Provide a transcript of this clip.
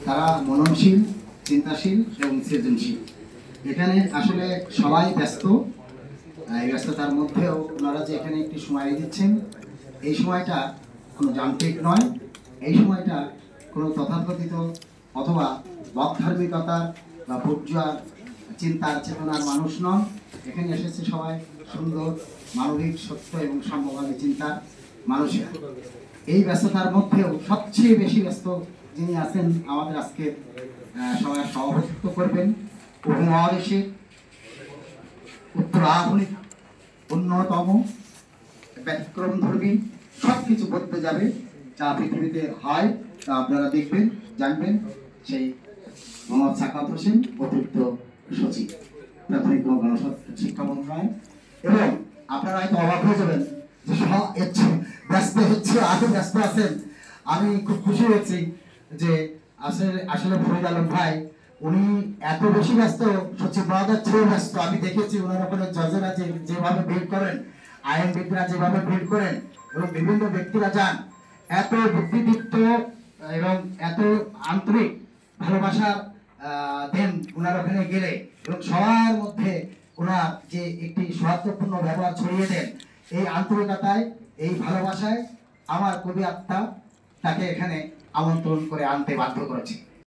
তারা মননশীল, চিন্তাশীল এবং সৃজনশীল। এখানে আসলে সবাই ব্যস্ত। এই ব্যস্ততার মধ্যেও ওনারা যে এখানে একটি সময় দিচ্ছেন, এই সময়টা কোনো যান্ত্রিক নয়, এই সময়টা কোনো তথাকথিত অথবা বকধার্মিকতার বা বুর্জোয়ার চিন্তার চেতনার মানুষ নন। এখানে এসেছে সবাই সুন্দর, মানবিক, সত্য এবং সম্ভববাদী চিন্তার মানুষেরা। এই ব্যস্ততার মধ্যেও সবচেয়ে বেশি ব্যস্ত যিনি আছেন, আমাদের আজকে সবাই সভাপতিত্ব করবেন, উপমহাদেশের উত্তর আধুনিক অন্যতম ব্যতিক্রমধর্মী সব কিছু বলতে যাবে যা পৃথিবীতে হয় তা আপনারা দেখবেন, জানবেন। সেই মোহাম্মদ সাকাত হোসেন, অতিরিক্ত সচিব, প্রাথমিক ও গণশিক্ষা মন্ত্রণালয়। এবং আপনারা হয়তো অবাক হয়ে যাবেন যে ব্যস্ত হচ্ছে, আরো ব্যস্ত আছেন। আমি খুব খুশি হয়েছি যে আসলে ফরিদ আলম ভাই উনি এত বেশি ব্যস্ত, সচিব মহোদয় চেয়ে ব্যস্ত। আমি দেখেছি ওনার ওখানে জজেরা যেভাবে ভিড় করেন, আইনবিদরা যেভাবে ভিড় করেন এবং বিভিন্ন ব্যক্তিরা যান, এত বুদ্ধিদীপ্ত এবং এত আন্তরিক ভালোবাসা দেন ওনার ওখানে গেলে, এবং সবার মধ্যে ওনার যে একটি সৌহার্দ্যপূর্ণ ব্যবহার ছড়িয়ে দেন, এই আন্তরিকতায়, এই ভালোবাসায় আমার কবি আত্মা তাকে এখানে আমন্ত্রণ করে আনতে বাধ্য করেছে।